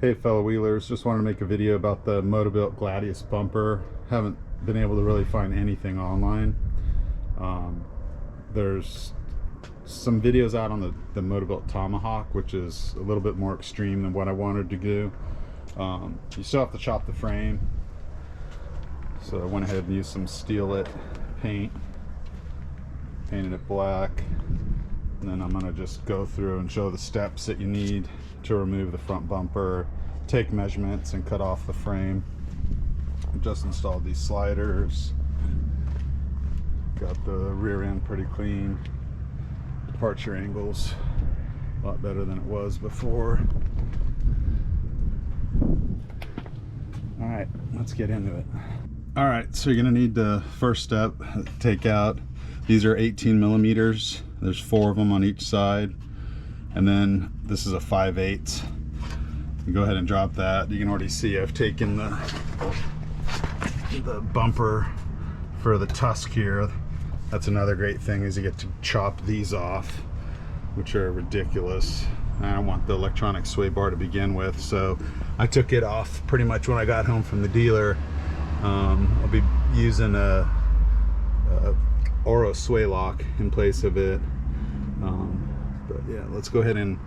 Hey fellow wheelers, just wanted to make a video about the Motobilt Gladius Bumper. Haven't been able to really find anything online. There's some videos out on the Motobilt Tomahawk, which is a little bit more extreme than what I wanted to do. You still have to chop the frame, so I went ahead and used some Steel-It paint, painted it black, and then I'm going to just go through and show the steps that you need to remove the front bumper, take measurements, and cut off the frame. I just installed these sliders, got the rear end pretty clean, departure angles a lot better than it was before. Alright, let's get into it. Alright, so you're going to need the first step, take out, these are 18 millimeters, there's 4 of them on each side, and then this is a 5/8. You go ahead and drop that. You can already see I've taken the bumper for the tusk here. That's another great thing, is you get to chop these off, which are ridiculous. I don't want the electronic sway bar to begin with, so I took it off pretty much when I got home from the dealer. I'll be using a Oro sway lock in place of it. But yeah, let's go ahead and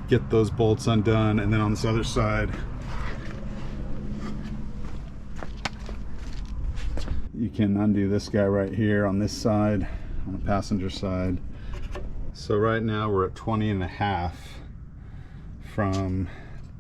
get those bolts undone, and then on this other side you can undo this guy right here on this side, on the passenger side. So right now we're at 20.5 from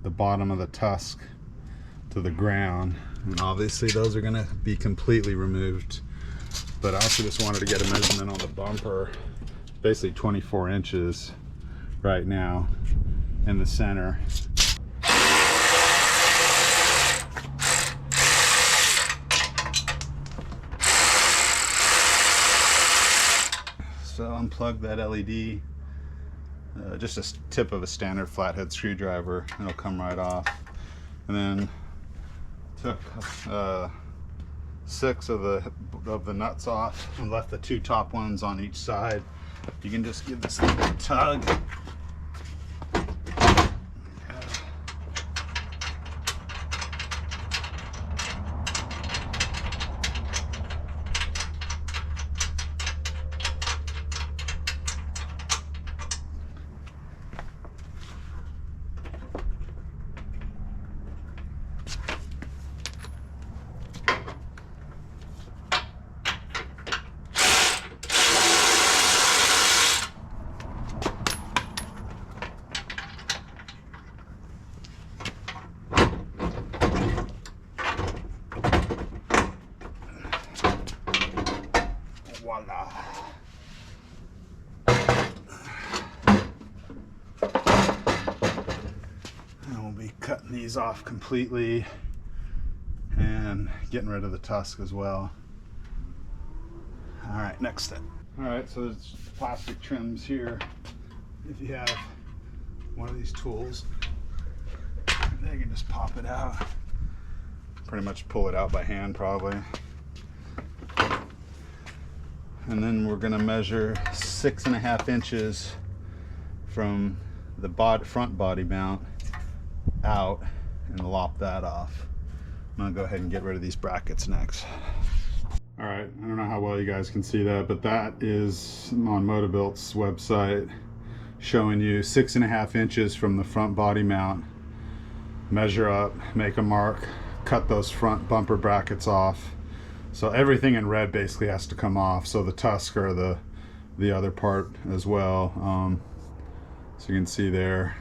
the bottom of the tusk to the ground, and obviously those are going to be completely removed, but I also just wanted to get a measurement on the bumper. Basically 24 inches right now in the center. So unplug that LED, just a tip of a standard flathead screwdriver, and it'll come right off. And then took 6 of the nuts off and left the 2 top ones on each side. You can just give this a little tug. Voila. And we'll be cutting these off completely and getting rid of the tusk as well. Alright, next step. Alright, so there's plastic trims here. If you have one of these tools, they can just pop it out. Pretty much pull it out by hand probably. And then we're going to measure 6.5 inches from the front body mount out and lop that off. I'm going to go ahead and get rid of these brackets next. Alright, I don't know how well you guys can see that, but that is on Motobilt's website showing you 6.5 inches from the front body mount. Measure up, make a mark, cut those front bumper brackets off. So everything in red basically has to come off, so the tusk or the other part as well. So you can see there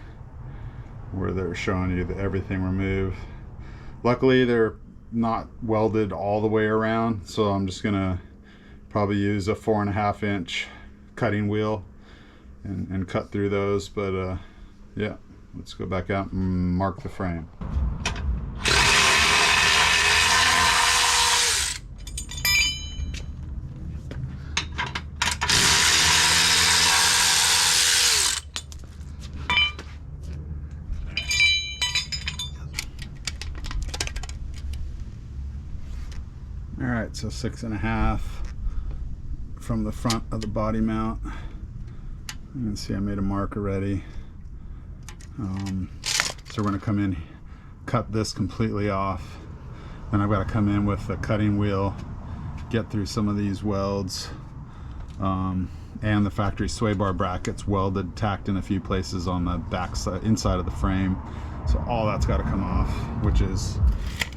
where they're showing you that everything removed. Luckily they're not welded all the way around, so I'm just gonna probably use a 4.5 inch cutting wheel and cut through those. But yeah, let's go back out and mark the frame. Alright, so 6.5 from the front of the body mount. You can see I made a mark already. So we're going to come in cut this completely off. Then I've got to come in with a cutting wheel, get through some of these welds, and the factory sway bar brackets welded, tacked in a few places on the back side, inside of the frame. So all that's got to come off, which is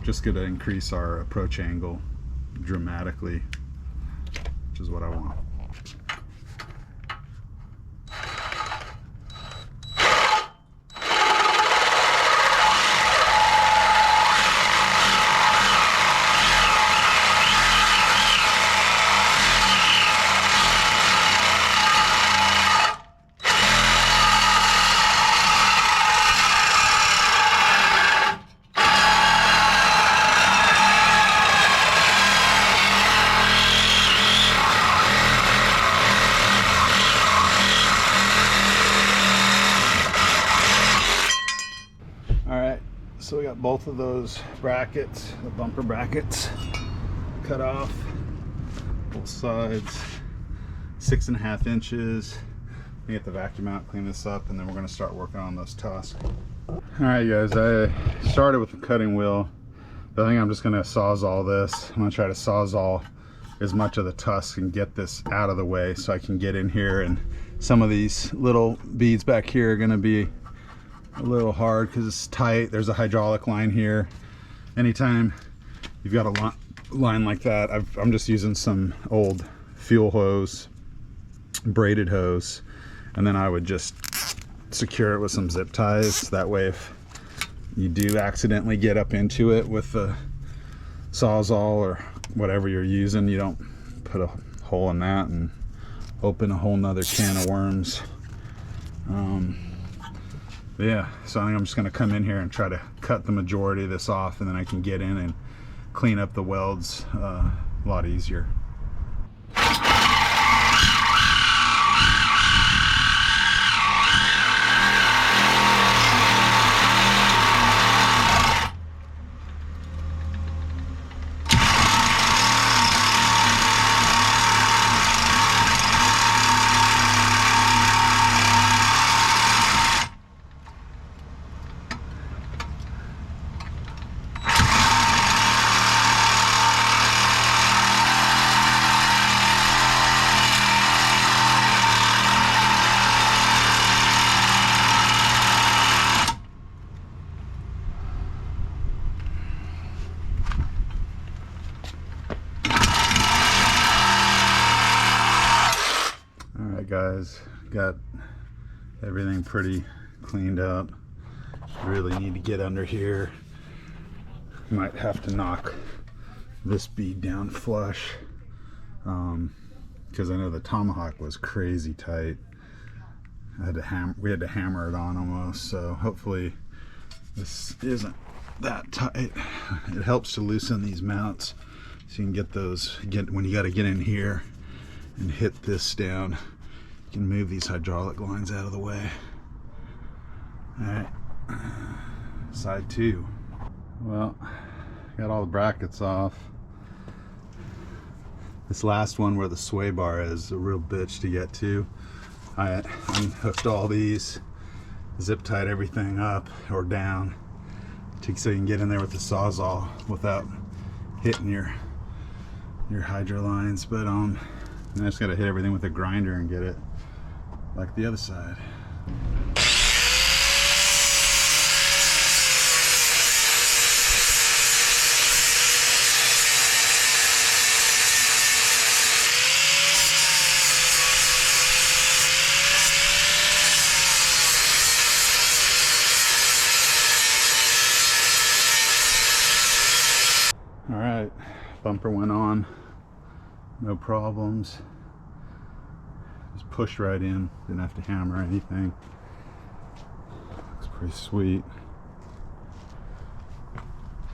just going to increase our approach angle dramatically, which is what I want. So we got both of those brackets, the bumper brackets, cut off, both sides, 6.5 inches. We get the vacuum out, clean this up, and then we're going to start working on those tusks. All right, guys, I started with the cutting wheel. I think I'm just going to sawzall this. I'm going to try to sawzall as much of the tusk and get this out of the way so I can get in here. And some of these little beads back here are going to be a little hard because it's tight. There's a hydraulic line here. Anytime you've got a line like that, I'm just using some old fuel hose, braided hose, and then I would just secure it with some zip ties. That way if you do accidentally get up into it with the sawzall or whatever you're using, you don't put a hole in that and open a whole nother can of worms. Yeah, so I think I'm just going to come in here and try to cut the majority of this off, and then I can get in and clean up the welds a lot easier. Guys, got everything pretty cleaned up. Really need to get under here. Might have to knock this bead down flush because I know the tomahawk was crazy tight. We had to hammer it on almost, so hopefully this isn't that tight. It helps to loosen these mounts so you can get those, when you got to get in here and hit this down. Can move these hydraulic lines out of the way. All right, side 2. Well, got all the brackets off. This last one where the sway bar is a real bitch to get to. I unhooked all these, zip tied everything up or down so you can get in there with the sawzall without hitting your hydro lines. But I just gotta hit everything with a grinder and get it like the other side. All right, bumper went on, no problems. Just pushed right in, didn't have to hammer anything. Looks pretty sweet.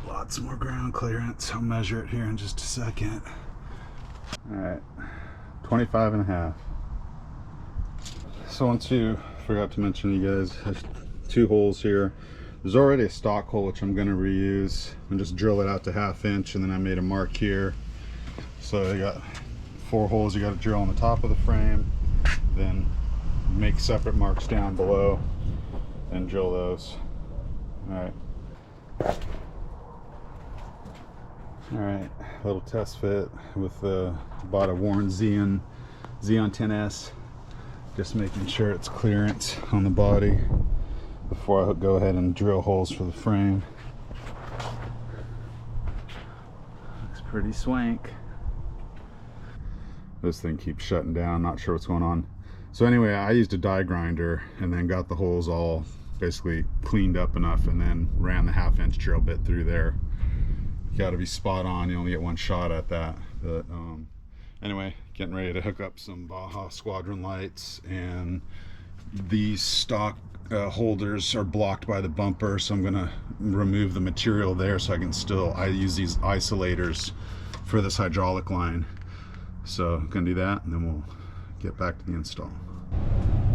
Lots more ground clearance. I'll measure it here in just a second. All right, 25.5. So forgot to mention, you guys, there's 2 holes here. There's already a stock hole which I'm going to reuse and just drill it out to 1/2 inch, and then I made a mark here. So you got 4 holes you got to drill on the top of the frame, then make separate marks down below and drill those. All right. All right, little test fit with the bought a worn Xeon 10S. Just making sure it's clearance on the body before I go ahead and drill holes for the frame. Looks pretty swank. This thing keeps shutting down, not sure what's going on. So anyway, I used a die grinder and then got the holes all basically cleaned up enough and then ran the 1/2 inch drill bit through there. You got to be spot on, you only get one shot at that. But anyway, getting ready to hook up some Baja Squadron lights, and these stock holders are blocked by the bumper, so I'm gonna remove the material there so I use these isolators for this hydraulic line. So I'm gonna do that and then we'll get back to the install.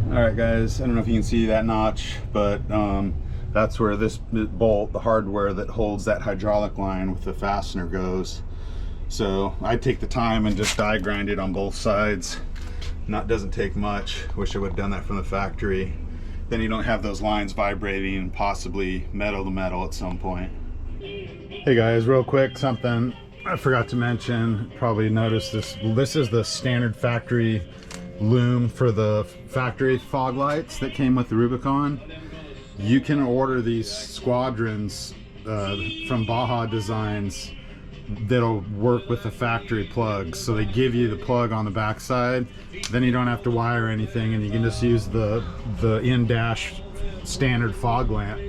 All right guys, I don't know if you can see that notch, but that's where this bolt, the hardware that holds that hydraulic line with the fastener, goes. So I take the time and just die grind it on both sides. Doesn't take much. Wish I would have done that from the factory. Then you don't have those lines vibrating and possibly metal to metal at some point. Hey guys, real quick, something I forgot to mention. Probably noticed this. This is the standard factory loom for the factory fog lights that came with the Rubicon. You can order these Squadrons from Baja Designs that'll work with the factory plugs. So they give you the plug on the back side, then you don't have to wire anything, and you can just use the in-dash standard fog lamp,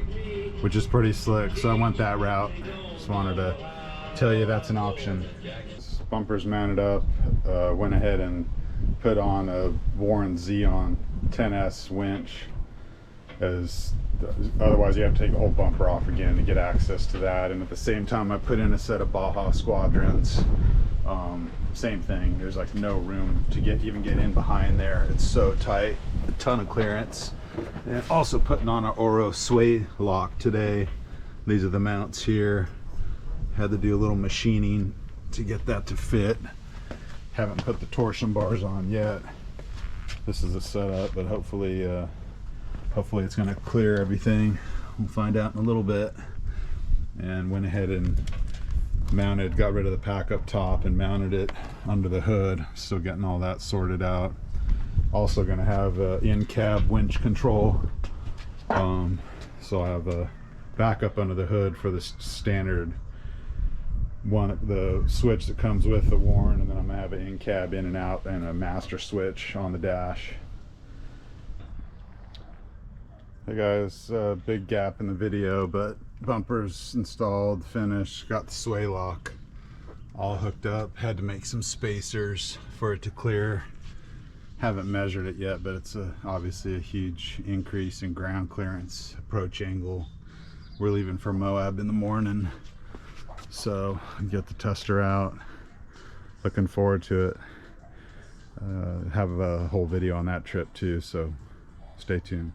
which is pretty slick. So I went that route. Just wanted to tell you that's an option. This bumper's mounted up. Went ahead and put on a worn Xeon 10S winch, as otherwise you have to take the whole bumper off again to get access to that. And at the same time I put in a set of Baja Squadrons. Same thing, there's like no room to even get in behind there. It's so tight, a ton of clearance. And also putting on an Oro sway lock today. These are the mounts here. Had to do a little machining to get that to fit. Haven't put the torsion bars on yet. This is a setup, but hopefully it's going to clear everything. We'll find out in a little bit. And went ahead and got rid of the pack up top and mounted it under the hood. Still getting all that sorted out. Also going to have in-cab winch control. So I have a backup under the hood for the standard one, the switch that comes with the Warren, and then I'm gonna have an in-cab in and out and a master switch on the dash. Hey guys, big gap in the video, but bumpers installed, finished, got the sway lock all hooked up. Had to make some spacers for it to clear. Haven't measured it yet, but it's obviously a huge increase in ground clearance, approach angle. We're leaving for Moab in the morning, so get the tester out. Looking forward to it. Have a whole video on that trip too, so stay tuned.